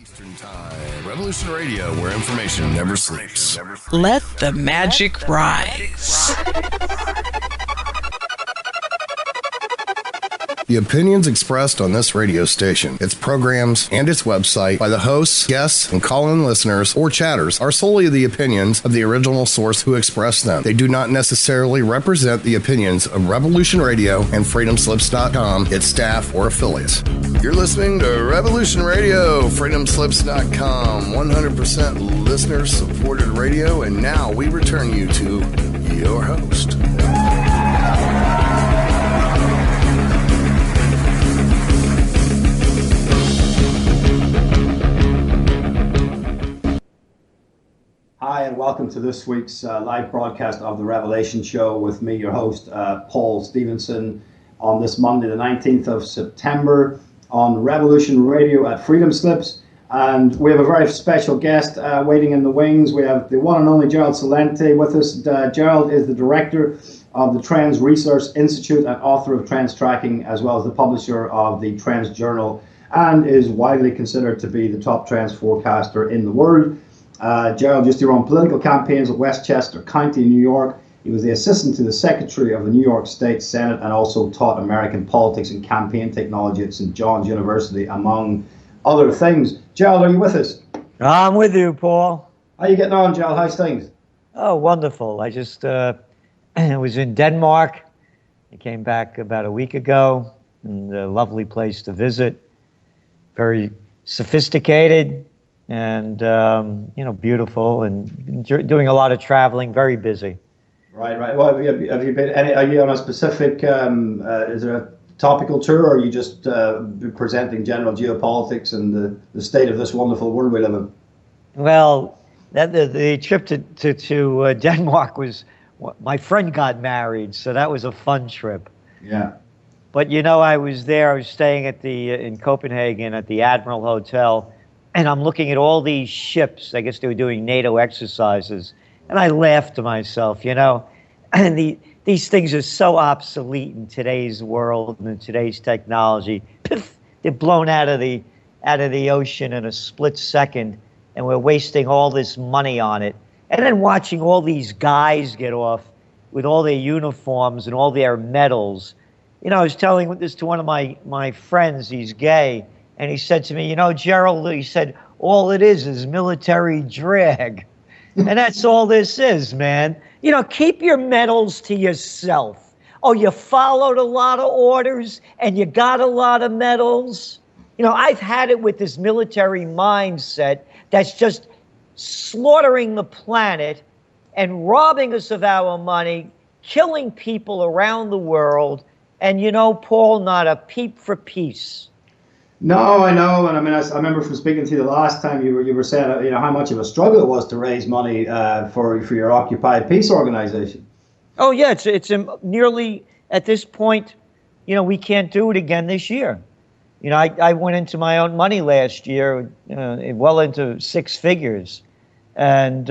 Eastern Time. Revolution Radio, where information never sleeps. Let the magic rise. The opinions expressed on this radio station, its programs, and its website by the hosts, guests, and call-in listeners or chatters are solely the opinions of the original source who expressed them. They do not necessarily represent the opinions of Revolution Radio and freedomslips.com, its staff, or affiliates. You're listening to Revolution Radio, freedomslips.com, 100% listener-supported radio, and now we return you to your host. Hi, and welcome to this week's live broadcast of the Revelation Show with me, your host, Paul Stevenson, on this Monday, the 19th of September, on Revolution Radio at Freedom Slips. And we have a very special guest waiting in the wings. We have the one and only GERALD CELENTE with us. GERALD is the director of the Trends Research Institute and author of Trends Tracking, as well as the publisher of the Trends Journal, and is widely considered to be the top trends forecaster in the world. GERALD used to run political campaigns at Westchester County, New York. He was the assistant to the secretary of the New York State Senate and also taught American politics and campaign technology at St. John's University, among other things. GERALD, are you with us? I'm with you, Paul. How are you getting on, GERALD? How's things? Oh, wonderful. I just was in Denmark. I came back about a week ago, and a lovely place to visit. Very sophisticated. And, beautiful, and doing a lot of traveling, very busy. Right. Well, have you been, are you on a specific, is there a topical tour, or are you just presenting general geopolitics and the state of this wonderful world we live in? Well, the trip to Denmark was, my friend got married, so that was a fun trip. Yeah. But, I was staying in Copenhagen at the Admiral Hotel. And I'm looking at all these ships. I guess they were doing Nato exercises. And I laughed to myself, and these things are so obsolete in today's world and in today's technology. Piff, they're blown out of the ocean in a split second, and we're wasting all this money on it. And then watching all these guys get off with all their uniforms and all their medals. I was telling this to one of my friends, he's gay. And he said to me, GERALD, he said, all it is military drag. And that's all this is, man. Keep your medals to yourself. Oh, you followed a lot of orders and you got a lot of medals. I've had it with this military mindset that's just slaughtering the planet and robbing us of our money, killing people around the world. And, Paul, not a peep for peace. No, I know, and I remember from speaking to you the last time you were saying how much of a struggle it was to raise money for your Occupy Peace organization. Oh yeah, it's nearly at this point, we can't do it again this year. I went into my own money last year, well into six figures, and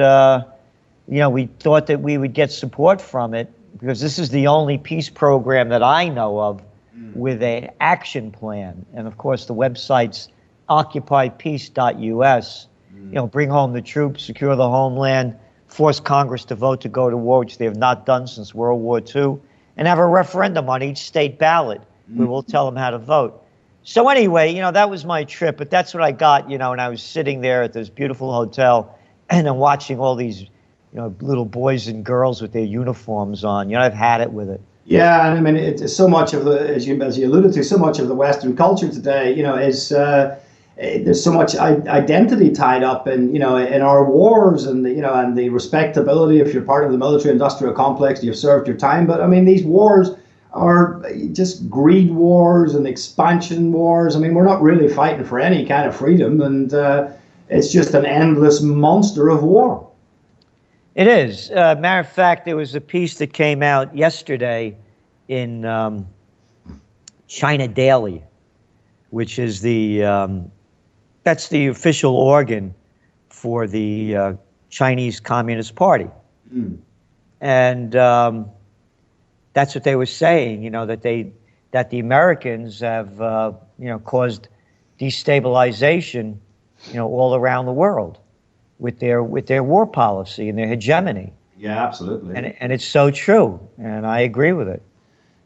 we thought that we would get support from it because this is the only peace program that I know of with an action plan. And of course, the website's occupypeace.us. Bring home the troops, secure the homeland, force Congress to vote to go to war, which they have not done since World War II, and have a referendum on each state ballot. We will tell them how to vote. So anyway, that was my trip, but that's what I got, and I was sitting there at this beautiful hotel and I'm watching all these, little boys and girls with their uniforms on. I've had it with it. Yeah, and it's so much of the, as you alluded to, so much of the Western culture today, is there's so much identity tied up in our wars and the respectability if you're part of the military-industrial complex, you've served your time. But these wars are just greed wars and expansion wars. We're not really fighting for any kind of freedom, and it's just an endless monster of war. It is. Matter of fact, there was a piece that came out yesterday in China Daily, which is that's the official organ for the Chinese Communist Party. And that's what they were saying, that the Americans have, caused destabilization all around the world with their war policy and their hegemony. Yeah, absolutely. And it's so true, and I agree with it.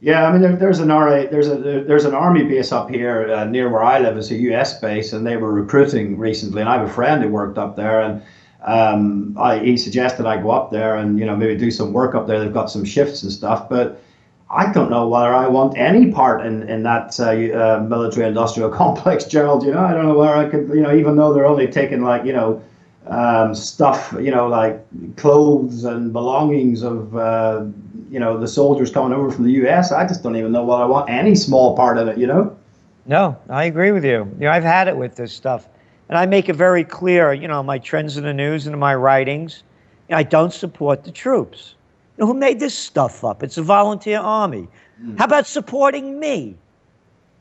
Yeah, I mean, there's an army base up here near where I live. It's a U.S. base, and they were recruiting recently. And I have a friend who worked up there, and he suggested I go up there and maybe do some work up there. They've got some shifts and stuff, but I don't know whether I want any part in that military-industrial complex, Gerald. I don't know whether I could. Even though they're only taking stuff, like clothes and belongings of the soldiers coming over from the U.S. I just don't even know whether I want any small part of it. No, I agree with you. I've had it with this stuff, and I make it very clear. My trends in the news and in my writings, I don't support the troops. Who made this stuff up? It's a volunteer army. How about supporting me?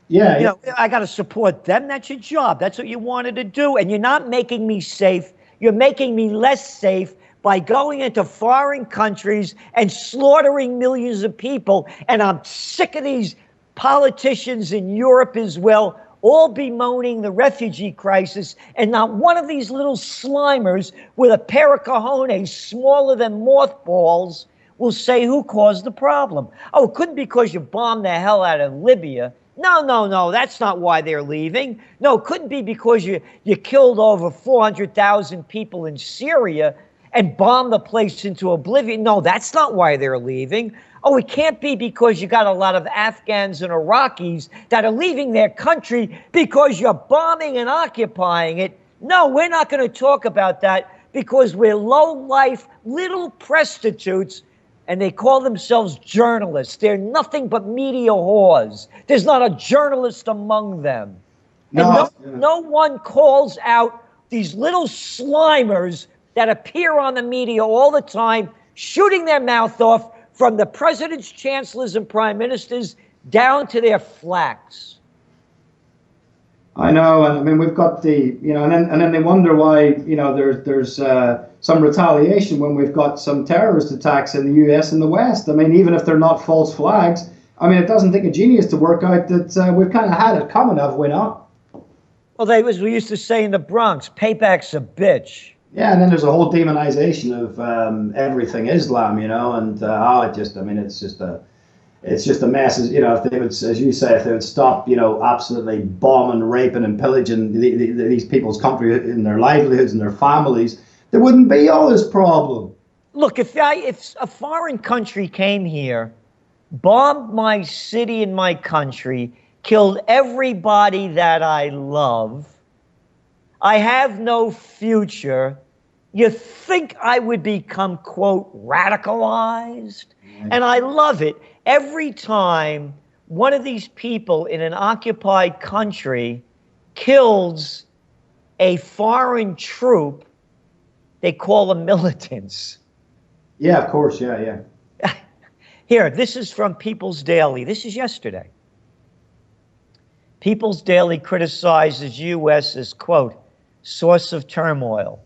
Yeah. I got to support them. That's your job. That's what you wanted to do. And you're not making me safe. You're making me less safe by going into foreign countries and slaughtering millions of people. And I'm sick of these politicians in Europe as well, all bemoaning the refugee crisis, and not one of these little slimers with a pair of cojones smaller than mothballs will say who caused the problem. Oh, it couldn't be because you bombed the hell out of Libya. No, that's not why they're leaving. No, it couldn't be because you killed over 400,000 people in Syria and bombed the place into oblivion. No, that's not why they're leaving. Oh, it can't be because you got a lot of Afghans and Iraqis that are leaving their country because you're bombing and occupying it. No, we're not going to talk about that because we're low-life little prostitutes, and they call themselves journalists. They're nothing but media whores. There's not a journalist among them. No one calls out these little slimers that appear on the media all the time, shooting their mouth off from the presidents, chancellors, and prime ministers down to their flacks. I know, and I mean we've got the and then they wonder why there's some retaliation when we've got some terrorist attacks in the U.S. and the West. I mean, even if they're not false flags, I mean it doesn't take a genius to work out that we've kind of had it coming, have we not? Well, we used to say in the Bronx, payback's a bitch. Yeah, and then there's a whole demonization of everything Islam, and it's just a mess. If they would, as you say, if they would stop, absolutely bombing, raping, and pillaging these people's country and their livelihoods and their families, there wouldn't be all this problem. Look, if a foreign country came here, bombed my city and my country, killed everybody that I love, I have no future, you think I would become, quote, radicalized? And I love it. Every time one of these people in an occupied country kills a foreign troop, they call them militants. Yeah, of course. Yeah. Here, this is from People's Daily. This is yesterday. People's Daily criticizes U.S. as, quote, source of turmoil.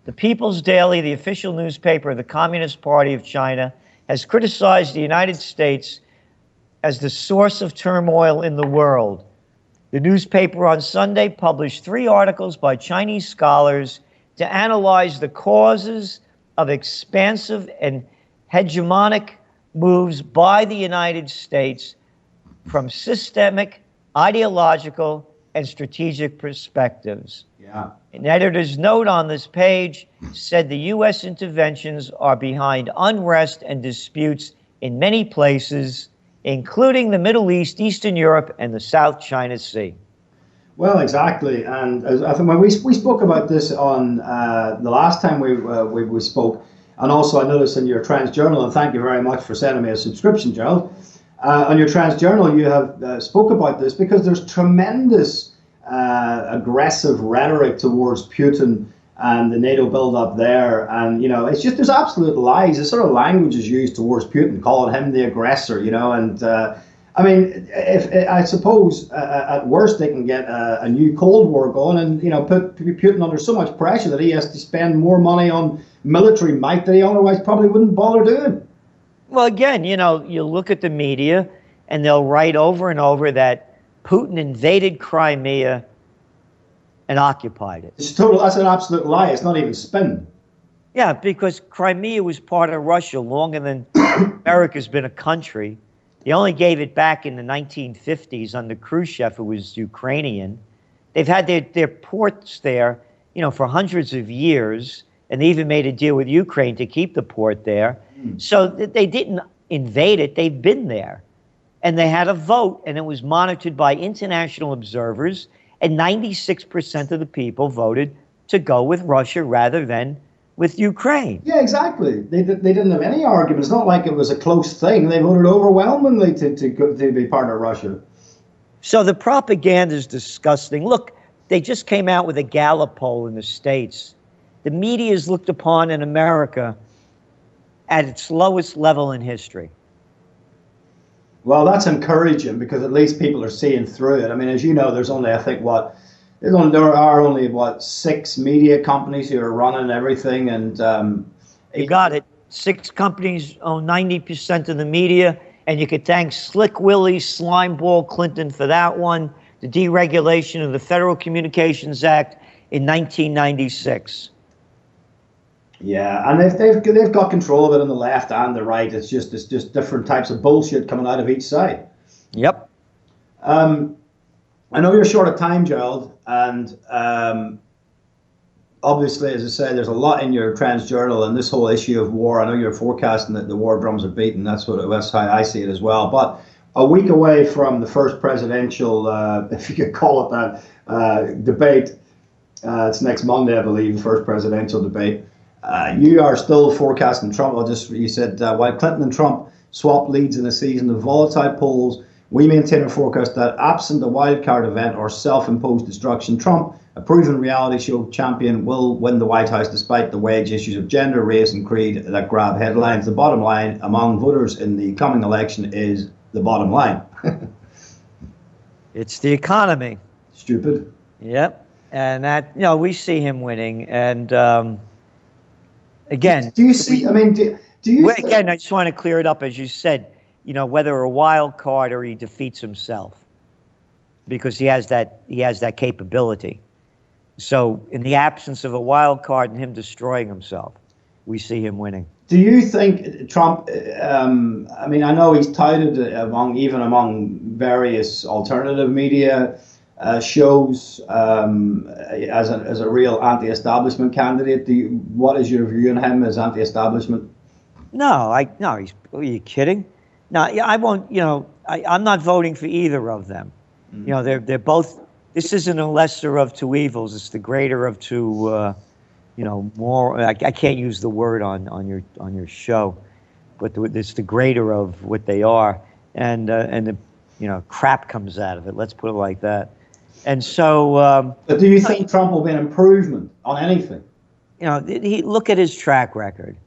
The People's Daily, the official newspaper of the Communist Party of China, has criticized the United States as the source of turmoil in the world. The newspaper on Sunday published 3 articles by Chinese scholars to analyze the causes of expansive and hegemonic moves by the United States from systemic, ideological, and strategic perspectives. Yeah. An editor's note on this page said the U.S. interventions are behind unrest and disputes in many places, including the Middle East, Eastern Europe, and the South China Sea. Well, exactly. And I think when we spoke about this on the last time we spoke, and also I noticed in your Trans Journal, and thank you very much for sending me a subscription, Gerald. On your Trans Journal, you have spoke about this because there's tremendous aggressive rhetoric towards Putin and the NATO build-up there, and it's just there's absolute lies. The sort of language is used towards Putin, calling him the aggressor, and I mean, if I suppose at worst they can get a new Cold War going, and put Putin under so much pressure that he has to spend more money on military might that he otherwise probably wouldn't bother doing. Well, again, you look at the media, and they'll write over and over that Putin invaded Crimea and occupied it. It's total. That's an absolute lie. It's not even spin. Yeah, because Crimea was part of Russia longer than America's been a country. They only gave it back in the 1950s under Khrushchev, who was Ukrainian. They've had their ports there, for hundreds of years, and they even made a deal with Ukraine to keep the port there. So they didn't invade it. They've been there. And they had a vote, and it was monitored by international observers, and 96% of the people voted to go with Russia rather than with Ukraine. Yeah, exactly. They didn't have any argument. It's not like it was a close thing. They voted overwhelmingly to be part of Russia. So the propaganda is disgusting. Look, they just came out with a Gallup poll in the States. The media is looked upon in America at its lowest level in history. Well, that's encouraging because at least people are seeing through it. I mean, as you know, there's only, I think, there are only 6 media companies who are running everything, and you got it. 6 companies own 90% of the media, and you could thank Slick Willie, Slimeball Clinton for that one. The deregulation of the Federal Communications Act in 1996. Yeah, and they've got control of it on the left and the right. It's just different types of bullshit coming out of each side. Yep. I know you're short of time, Gerald, and obviously, as I say, there's a lot in your Trends Journal and this whole issue of war. I know you're forecasting that the war drums are beaten. That's how I see it as well. But a week away from the first presidential, if you could call it that, debate, it's next Monday, I believe, the first presidential debate. You are still forecasting Trump. You said while Clinton and Trump swap leads in a season of volatile polls, we maintain our forecast that absent a wildcard event or self-imposed destruction, Trump, a proven reality show champion, will win the White House despite the wedge issues of gender, race, and creed that grab headlines. The bottom line among voters in the coming election is the bottom line. It's the economy. Stupid. Yep. And that, we see him winning. And again, do you see? Do you? Again, I just want to clear it up, as you said. Whether a wild card or he defeats himself, because he has that capability. So in the absence of a wild card and him destroying himself, we see him winning. Do you think Trump, I know he's touted among various alternative media shows as a real anti-establishment candidate. What is your view on him as anti-establishment? No, are you kidding? No, I won't. I'm not voting for either of them. Mm-hmm. They're both. This isn't a lesser of two evils. It's the greater of two. More. I can't use the word on your show, but it's the greater of what they are, and the crap comes out of it. Let's put it like that. And so. But do you think Trump will be an improvement on anything? Look at his track record.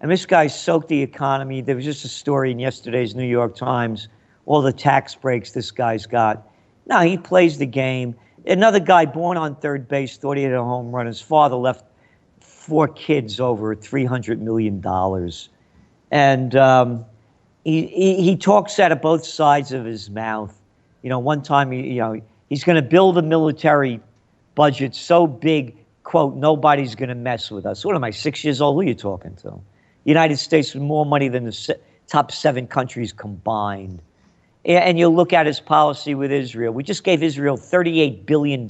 And this guy soaked the economy. There was just a story in yesterday's New York Times, all the tax breaks this guy's got. No, he plays the game. Another guy born on third base thought he had a home run. His father left 4 kids over $300 million. And he talks out of both sides of his mouth. One time, he's going to build a military budget so big, quote, nobody's going to mess with us. What am I, 6 years old? Who are you talking to? The United States with more money than the top 7 countries combined. And you look at his policy with Israel. We just gave Israel $38 billion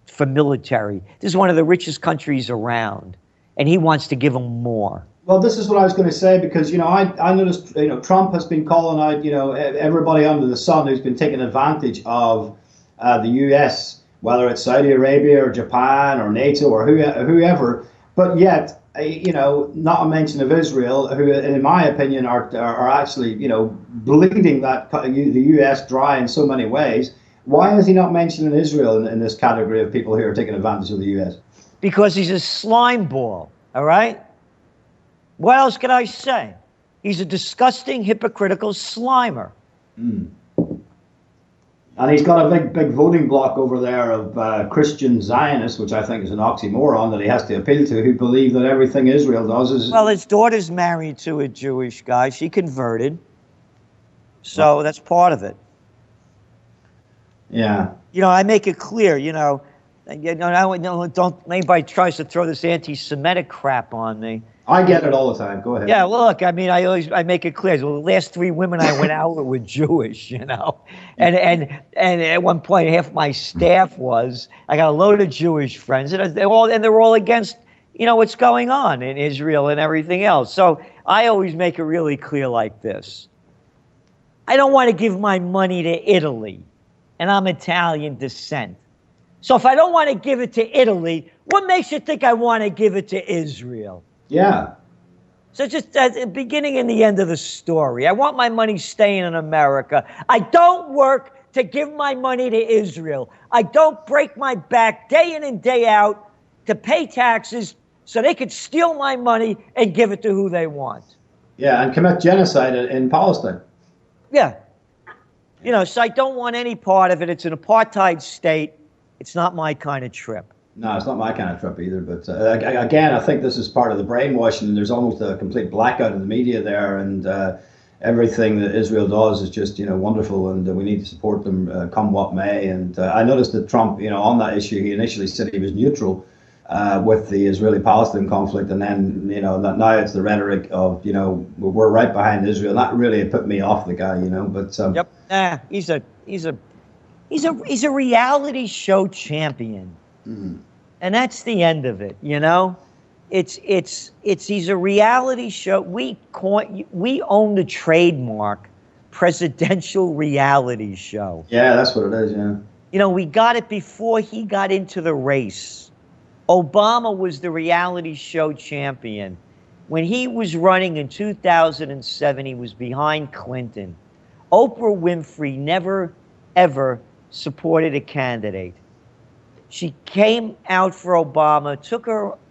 for military. This is one of the richest countries around, and he wants to give them more. Well, this is what I was going to say, because I noticed Trump has been calling out everybody under the sun who's been taking advantage of the U.S., whether it's Saudi Arabia or Japan or NATO or whoever, but yet. Not a mention of Israel, who, in my opinion, are actually, bleeding the U.S. dry in so many ways. Why is he not mentioning Israel in this category of people who are taking advantage of the U.S.? Because he's a slime ball, all right? What else can I say? He's a disgusting, hypocritical slimer. Mm. And he's got a big voting bloc over there of Christian Zionists, which I think is an oxymoron that he has to appeal to, who believe that everything Israel does is... Well, his daughter's married to a Jewish guy. She converted. So that's part of it. Yeah. I make it clear, You know, no, don't anybody tries to throw this anti-Semitic crap on me. I get it all the time. Go ahead. Yeah, look, I mean, I make it clear. Well, the last 3 women I went out with were Jewish, you know, and at one point half my staff was. I got a load of Jewish friends, and they're all against, you know, what's going on in Israel and everything else. So I always make it really clear like this. I don't want to give my money to Italy, and I'm Italian descent. So if I don't want to give it to Italy, what makes you think I want to give it to Israel? Yeah. So just at the beginning and the end of the story. I want my money staying in America. I don't work to give my money to Israel. I don't break my back day in and day out to pay taxes so they could steal my money and give it to who they want. Yeah, and commit genocide in Palestine. Yeah. You know, so I don't want any part of it. It's an apartheid state. It's not my kind of trip. No, it's not my kind of trip either. But again, I think this is part of the brainwashing. And there's almost a complete blackout in the media there, and everything that Israel does is just, you know, wonderful, and we need to support them come what may. And I noticed that Trump, you know, on that issue, he initially said he was neutral with the Israeli-Palestine conflict, and then, you know, now it's the rhetoric of, you know, we're right behind Israel. And that really put me off the guy, you know. But yep, he's a reality show champion. Mm-hmm. And that's the end of it, you know? He's a reality show. We own the trademark presidential reality show. Yeah, that's what it is, yeah. You know, we got it before he got into the race. Obama was the reality show champion. When he was running in 2007, he was behind Clinton. Oprah Winfrey never, ever supported a candidate. She came out for Obama,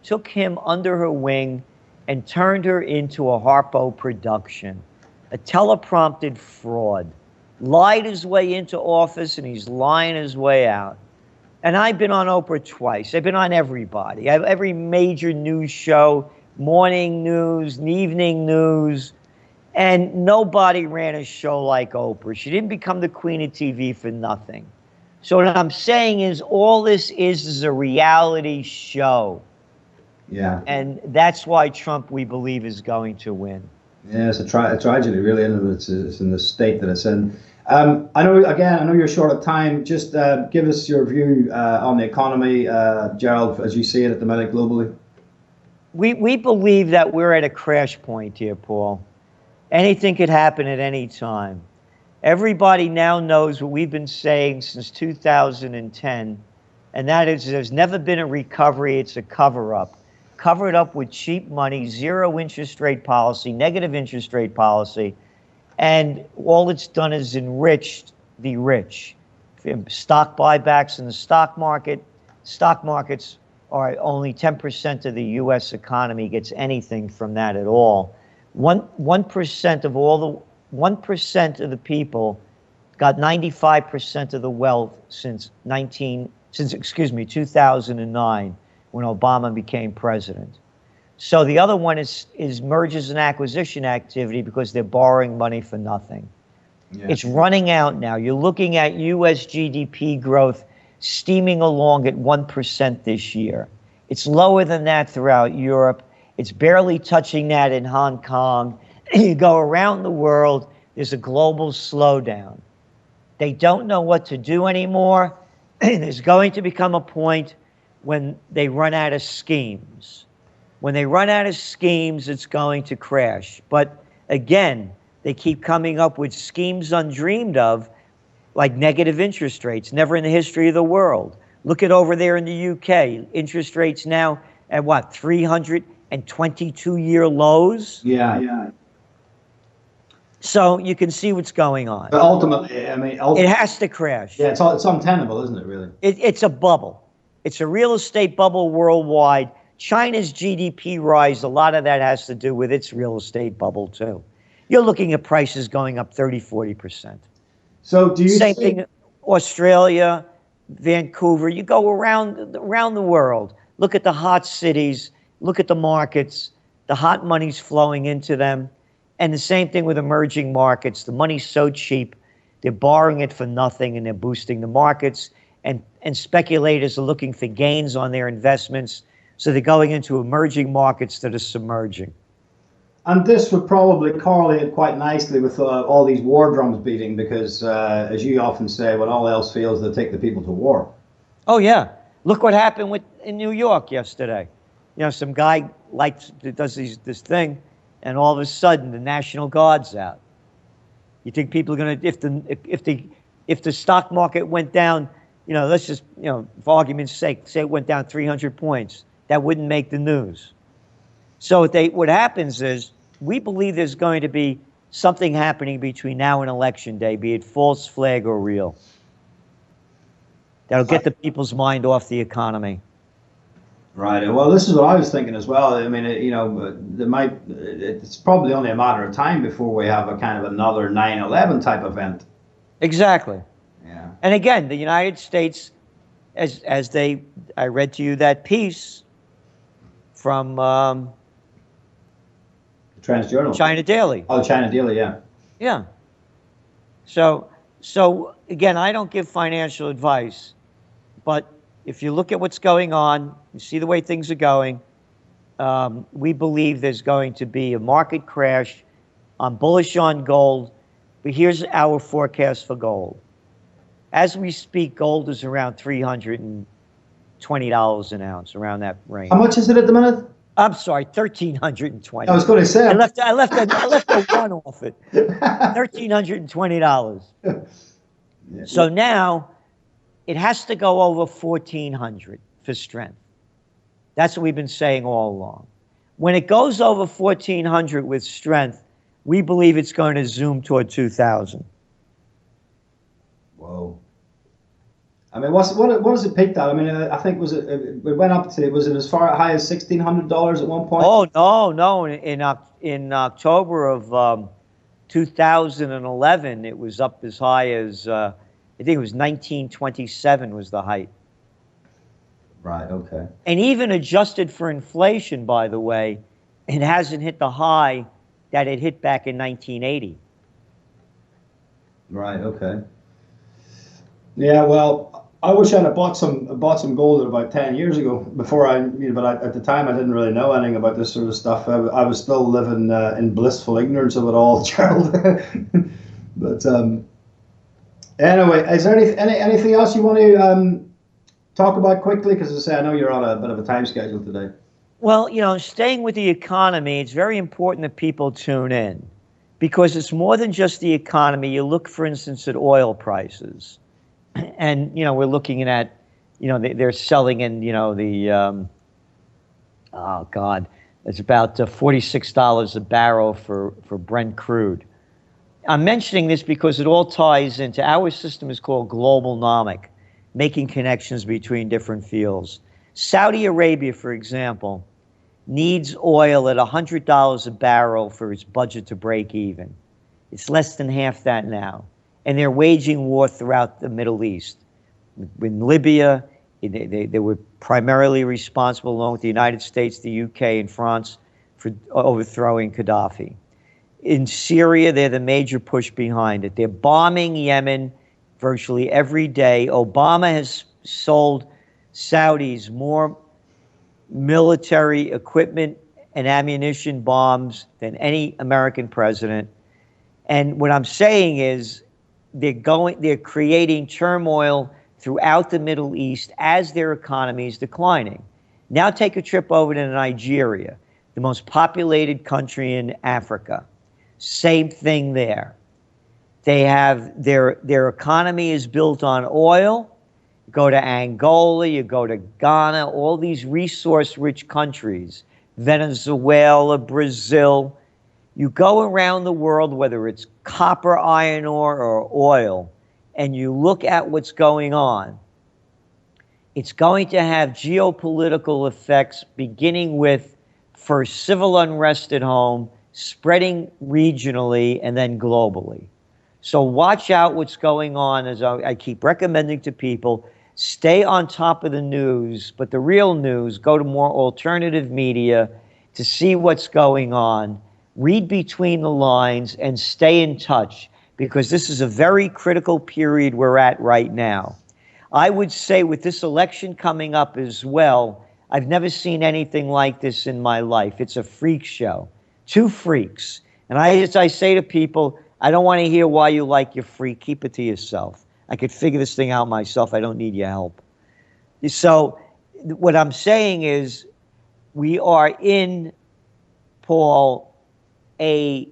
took him under her wing, and turned her into a Harpo production, a teleprompted fraud. Lied his way into office, and he's lying his way out. And I've been on Oprah twice. I've been on everybody. I have every major news show, morning news, evening news, and nobody ran a show like Oprah. She didn't become the queen of TV for nothing. So what I'm saying is all this is a reality show. Yeah. And that's why Trump, we believe, is going to win. Yeah, it's a tragedy, really, and it's in the state that it's in. I know you're short of time. Just give us your view on the economy, Gerald, as you see it at the minute globally. We believe that we're at a crash point here, Paul. Anything could happen at any time. Everybody now knows what we've been saying since 2010, and that is there's never been a recovery. It's a cover-up. Covered up with cheap money, zero interest rate policy, negative interest rate policy, and all it's done is enriched the rich. Stock buybacks in the stock market. Stock markets are only 10% of the U.S. economy gets anything from that at all. 1% of all the 1% of the people got 95% of the wealth since 2009, when Obama became president. So the other one is mergers and acquisition activity because they're borrowing money for nothing. Yeah. It's running out now. You're looking at U.S. GDP growth steaming along at 1% this year. It's lower than that throughout Europe. It's barely touching that in Hong Kong. You go around the world, there's a global slowdown. They don't know what to do anymore. There's going to become a point when they run out of schemes. When they run out of schemes, it's going to crash. But again, they keep coming up with schemes undreamed of, like negative interest rates, never in the history of the world. Look at over there in the UK, interest rates now at what, 322-year lows? Yeah. So you can see what's going on. But ultimately, I mean, it has to crash. Yeah, it's untenable, isn't it, really? It's a bubble. It's a real estate bubble worldwide. China's GDP rise, a lot of that has to do with its real estate bubble, too. You're looking at prices going up 30-40%. So do you Same thing, Australia, Vancouver. You go around the world. Look at the hot cities. Look at the markets. The hot money's flowing into them. And the same thing with emerging markets. The money's so cheap, they're borrowing it for nothing, and they're boosting the markets. And and speculators are looking for gains on their investments, so they're going into emerging markets that are submerging. And this would probably correlate quite nicely with all these war drums beating, because, as you often say, when all else fails, they take the people to war. Oh, yeah. Look what happened in New York yesterday. You know, some guy does this thing, and all of a sudden the National Guard's out. You think people are going to, if the stock market went down, you know, let's just, you know, for argument's sake, say it went down 300 points, that wouldn't make the news. So what happens is, we believe there's going to be something happening between now and Election Day, be it false flag or real, that'll get the people's mind off the economy. Right. Well, this is what I was thinking as well. I mean, you know, it's probably only a matter of time before we have a kind of another 9/11 type event. Exactly. Yeah. And again, the United States, I read to you that piece from Trans-Journal. China Daily. Oh, China Daily, yeah. Yeah. So again, I don't give financial advice, but if you look at what's going on, you see the way things are going, we believe there's going to be a market crash. I'm bullish on gold, but here's our forecast for gold. As we speak, gold is around $320 an ounce, around that range. How much is it at the minute? I'm sorry, 1,320. I was going to say. I left the one off it. $1,320. Yeah. So now it has to go over 1,400 for strength. That's what we've been saying all along. When it goes over 1,400 with strength, we believe it's going to zoom toward 2,000. Whoa. I mean, what does it peak at? I mean, I think it went up to, was it as far high as $1,600 at one point? Oh, no. In October of 2011, it was up as high as, I think it was 1927 was the height. Right, okay. And even adjusted for inflation, by the way, it hasn't hit the high that it hit back in 1980. Right, okay. Yeah, well, I wish I'd have bought some gold about 10 years ago before but at the time I didn't really know anything about this sort of stuff. I was still living in blissful ignorance of it all, Gerald. But anyway, is there anything else you want to talk about quickly? Because as I say, I know you're on a bit of a time schedule today. Well, you know, staying with the economy, it's very important that people tune in, because it's more than just the economy. You look, for instance, at oil prices. And, you know, we're looking at, you know, they're selling in, you know, it's about $46 a barrel for Brent crude. I'm mentioning this because it all ties into, our system is called globalnomic, making connections between different fields. Saudi Arabia, for example, needs oil at $100 a barrel for its budget to break even. It's less than half that now. And they're waging war throughout the Middle East. In Libya, they were primarily responsible, along with the United States, the UK, and France, for overthrowing Gaddafi. In Syria, they're the major push behind it. They're bombing Yemen virtually every day. Obama has sold Saudis more military equipment and ammunition, bombs, than any American president. And what I'm saying is, they're creating turmoil throughout the Middle East as their economy is declining. Now take a trip over to Nigeria, the most populated country in Africa. Same thing there. They have their economy is built on oil. You go to Angola, you go to Ghana, all these resource-rich countries, Venezuela, Brazil. You go around the world, whether it's copper, iron ore, or oil, and you look at what's going on, it's going to have geopolitical effects, beginning with first civil unrest at home, spreading regionally, and then globally. So watch out what's going on. As I keep recommending to people, stay on top of the news, but the real news, go to more alternative media to see what's going on. Read between the lines and stay in touch, because this is a very critical period we're at right now. I would say with this election coming up as well, I've never seen anything like this in my life. It's a freak show. Two freaks. And as I say to people, I don't want to hear why you like your freak. Keep it to yourself. I could figure this thing out myself. I don't need your help. So what I'm saying is we are in, Paul, a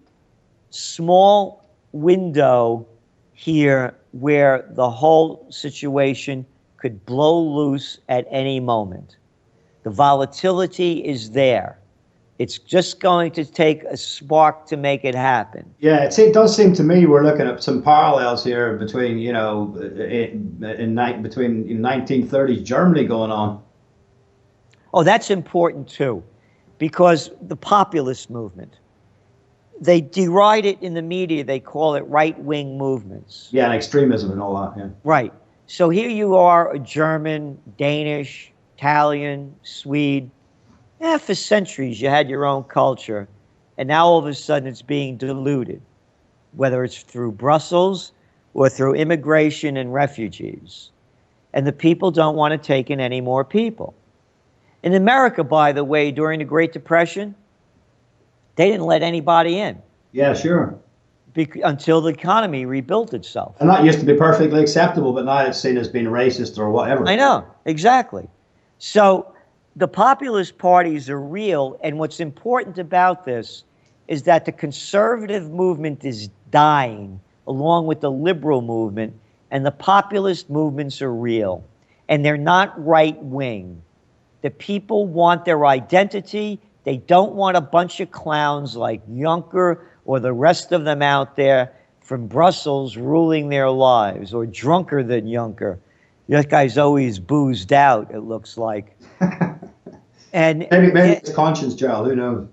small window here where the whole situation could blow loose at any moment. The volatility is there. It's just going to take a spark to make it happen. Yeah, it does seem to me we're looking at some parallels here between, between 1930s Germany going on. Oh, that's important too, because the populist movement, they deride it in the media. They call it right-wing movements. Yeah, and extremism and all that, yeah. Right. So here you are, a German, Danish, Italian, Swede. Yeah, for centuries you had your own culture, and now all of a sudden it's being diluted, whether it's through Brussels or through immigration and refugees. And the people don't want to take in any more people. In America, by the way, during the Great Depression, they didn't let anybody in. Yeah, sure. Until the economy rebuilt itself. And that used to be perfectly acceptable, but now it's seen as being racist or whatever. I know, exactly. So the populist parties are real, and what's important about this is that the conservative movement is dying along with the liberal movement, and the populist movements are real, and they're not right-wing. The people want their identity. They don't want a bunch of clowns like Juncker or the rest of them out there from Brussels ruling their lives, or drunker than Juncker. That guy's always boozed out, it looks like. And maybe it's conscience, Gerald, who knows?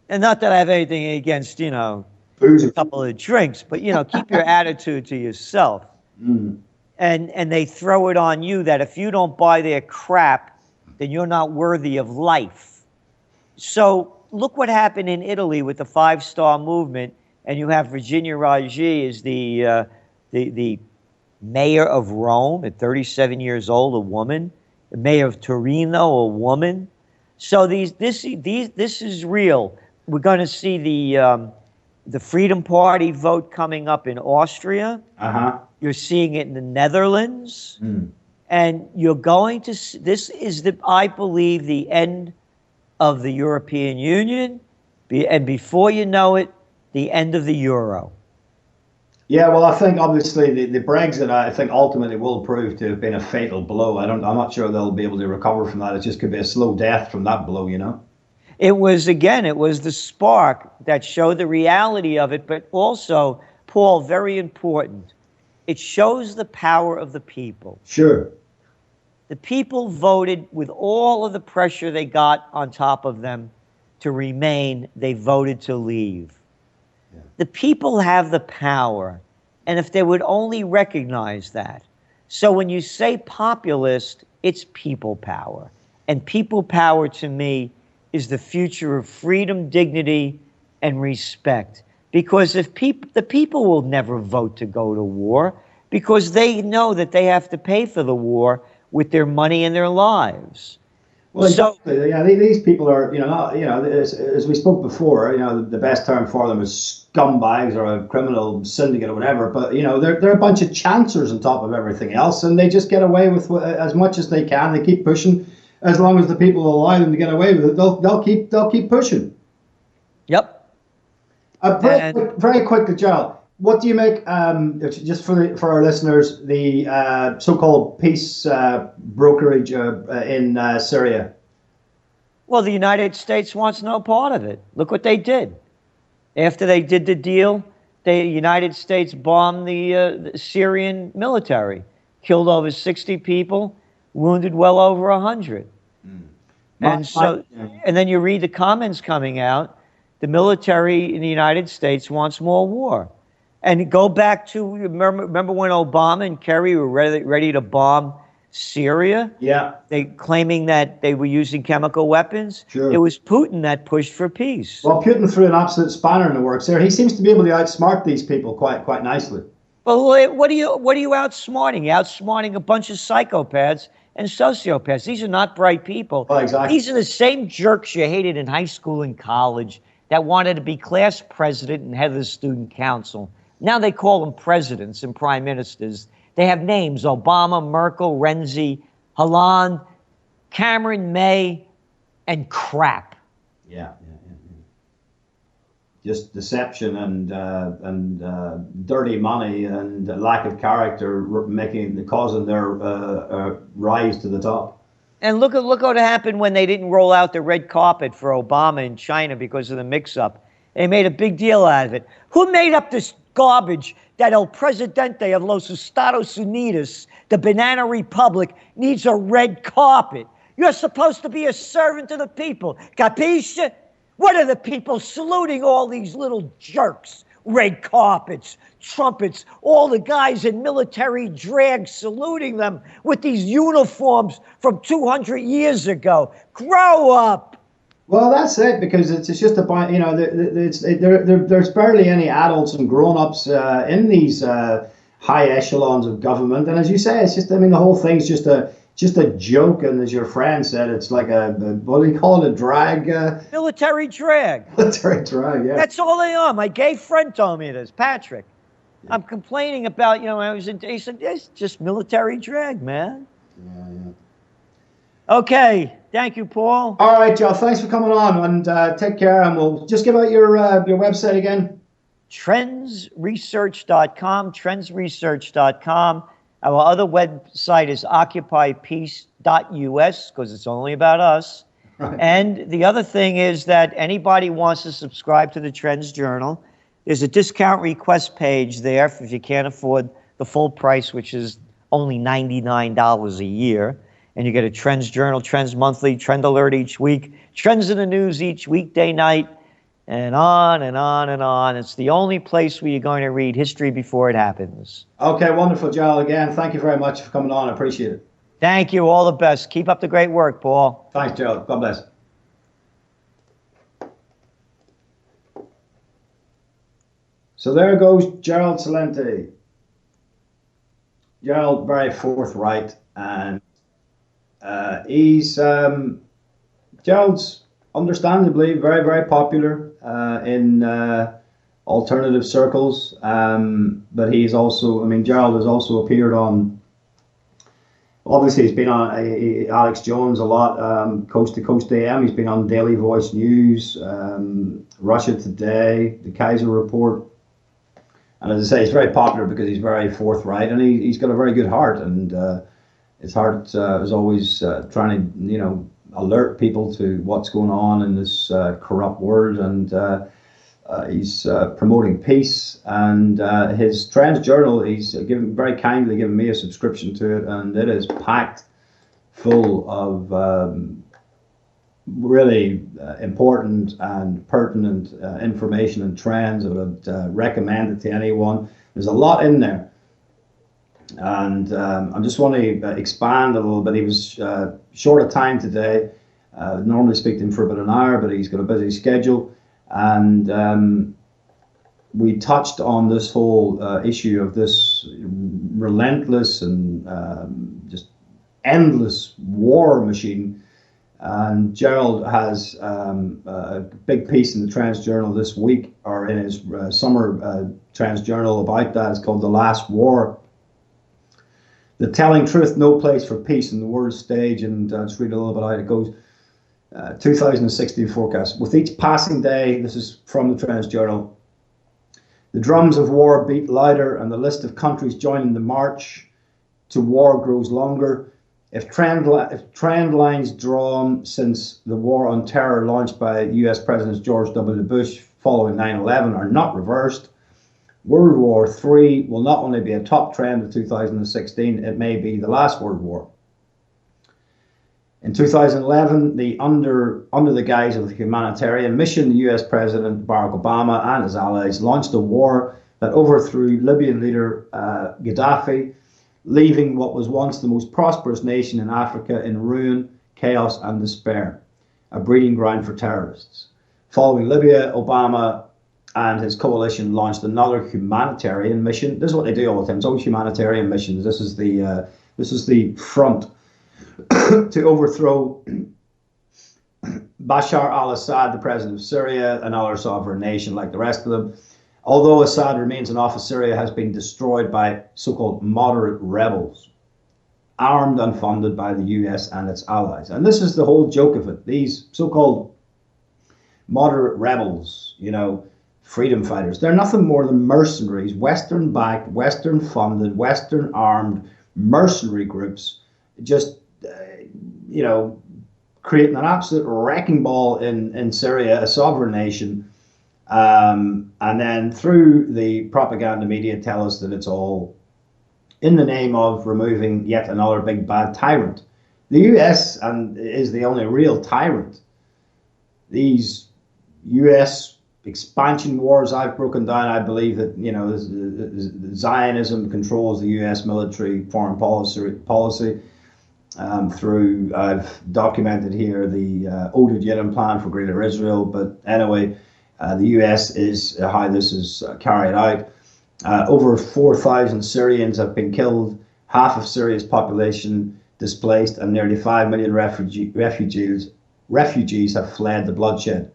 And not that I have anything against, Booze. a couple of drinks, but, keep your attitude to yourself. Mm. And they throw it on you that if you don't buy their crap, then you're not worthy of life. So look what happened in Italy with the Five-Star Movement, and you have Virginia Raggi as the mayor of Rome at 37 years old, a woman. The mayor of Torino, a woman. So this is real. We're going to see the Freedom Party vote coming up in Austria. Uh-huh. You're seeing it in the Netherlands. Mm. And you're going to see, this is, I believe, the end of the European Union, and before you know it, the end of the euro. Yeah, well, I think obviously the Brexit, I think ultimately will prove to have been a fatal blow. I'm not sure they'll be able to recover from that. It just could be a slow death from that blow, It was the spark that showed the reality of it, but also, Paul, very important, it shows the power of the people. Sure. The people voted with all of the pressure they got on top of them to remain. They voted to leave. Yeah. The people have the power, and if they would only recognize that. So when you say populist, it's people power. And people power, to me, is the future of freedom, dignity, and respect. Because if the people will never vote to go to war, because they know that they have to pay for the war with their money and their lives. Well, exactly. Yeah, these people are, as we spoke before, the best term for them is scumbags or a criminal syndicate or whatever. But they're a bunch of chancers on top of everything else, and they just get away with as much as they can. They keep pushing, as long as the people allow them to get away with it. They'll keep pushing. Yep. Very quickly, Gerald. What do you make, just for our listeners, the so-called peace brokerage in Syria? Well, the United States wants no part of it. Look what they did. After they did the deal, the United States bombed the Syrian military, killed over 60 people, wounded well over 100. Mm. And then you read the comments coming out, the military in the United States wants more war. And go back to, remember when Obama and Kerry were ready to bomb Syria? Yeah. They claiming that they were using chemical weapons? Sure. It was Putin that pushed for peace. Well, Putin threw an absolute spanner in the works there. He seems to be able to outsmart these people quite nicely. But what are you outsmarting? You're outsmarting a bunch of psychopaths and sociopaths. These are not bright people. Well, exactly. These are the same jerks you hated in high school and college that wanted to be class president and head of the student council. Now they call them presidents and prime ministers. They have names: Obama, Merkel, Renzi, Hollande, Cameron, May, and crap. Yeah. Just deception and dirty money and lack of character causing their rise to the top. And look what happened when they didn't roll out the red carpet for Obama in China because of the mix-up. They made a big deal out of it. Who made up this garbage that El Presidente of Los Estados Unidos, the Banana Republic, needs a red carpet? You're supposed to be a servant to the people. Capisce? What are the people saluting all these little jerks? Red carpets, trumpets, all the guys in military drag saluting them with these uniforms from 200 years ago. Grow up. Well, that's it, because it's just about, there's barely any adults and grown-ups in these high echelons of government. And as you say, it's just, the whole thing's just a joke. And as your friend said, it's like what do you call it, a drag? Military drag. Military drag, yeah. That's all they are. My gay friend told me this, Patrick. Yeah. I'm complaining about, he said, it's just military drag, man. Yeah. Okay. Thank you, Paul. All right, Joe. Thanks for coming on, and take care. And we'll just give out your website again. Trendsresearch.com, trendsresearch.com. Our other website is occupypeace.us, because it's only about us. Right. And the other thing is that anybody wants to subscribe to the Trends Journal, there's a discount request page there if you can't afford the full price, which is only $99 a year. And you get a Trends Journal, Trends Monthly, Trend Alert each week, Trends in the News each weekday night, and on and on and on. It's the only place where you're going to read history before it happens. Okay, wonderful, Joel. Again, thank you very much for coming on. I appreciate it. Thank you. All the best. Keep up the great work, Paul. Thanks, Joel. God bless. So there goes GERALD CELENTE. GERALD, very forthright, and GERALD's understandably very, very popular in alternative circles, but he's also, GERALD has also appeared on, obviously he's been on Alex Jones a lot, Coast to Coast AM, he's been on Daily Voice News, Russia Today, the Kaiser Report, and as I say, he's very popular because he's very forthright, and he's got a very good heart, and his heart is always trying to, alert people to what's going on in this corrupt world, and he's promoting peace. And his Trends Journal, he's very kindly given me a subscription to it, and it is packed full of really important and pertinent information and trends. I would recommend it to anyone. There's a lot in there. And I just want to expand a little bit. He was short of time today. Normally speak to him for about an hour, but he's got a busy schedule. And we touched on this whole issue of this relentless and just endless war machine. And GERALD has a big piece in the Trends Journal this week, or in his summer Trends Journal about that. It's called The Last War. The Telling Truth, No Place for Peace in the World Stage, and just read a little bit out. It goes, 2016 forecast. With each passing day, this is from the Trends Journal, the drums of war beat louder and the list of countries joining the march to war grows longer. If trend lines drawn since the war on terror launched by US President George W. Bush following 9/11 are not reversed, World War III will not only be a top trend of 2016, it may be the last World War. In 2011, under the guise of the humanitarian mission, the US President Barack Obama and his allies launched a war that overthrew Libyan leader Gaddafi, leaving what was once the most prosperous nation in Africa in ruin, chaos and despair, a breeding ground for terrorists. Following Libya, Obama and his coalition launched another humanitarian mission. This is what they do all the time. It's always humanitarian missions. This is the front to overthrow Bashar al-Assad, the president of Syria, another sovereign nation like the rest of them. Although Assad remains in office, Syria has been destroyed by so-called moderate rebels, armed and funded by the US and its allies. And this is the whole joke of it. These so-called moderate rebels, freedom fighters, they're nothing more than mercenaries, Western-backed, Western-funded, Western-armed mercenary groups, just, creating an absolute wrecking ball in Syria, a sovereign nation, and then through the propaganda media tell us that it's all in the name of removing yet another big bad tyrant. The US is the only real tyrant. These US expansion wars I've broken down, I believe that Zionism controls the US military foreign policy. Through, I've documented here the Oded Yidden plan for Greater Israel, but anyway, the US is how this is carried out. Over 4,000 Syrians have been killed, half of Syria's population displaced, and nearly 5 million refugees have fled the bloodshed.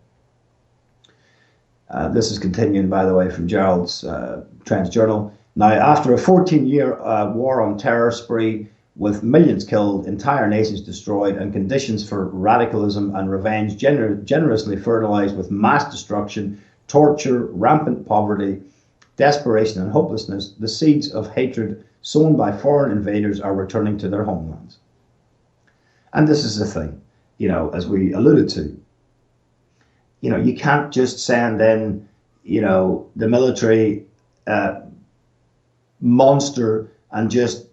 This is continuing, by the way, from GERALD's Trends Journal. Now, after a 14-year war on terror spree, with millions killed, entire nations destroyed, and conditions for radicalism and revenge generously fertilized with mass destruction, torture, rampant poverty, desperation, and hopelessness, the seeds of hatred sown by foreign invaders are returning to their homelands. And this is the thing, as we alluded to, you can't just send in, the military monster and just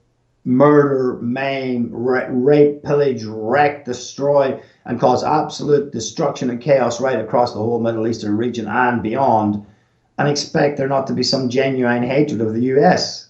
murder, maim, rape, pillage, wreck, destroy, and cause absolute destruction and chaos right across the whole Middle Eastern region and beyond, and expect there not to be some genuine hatred of the US.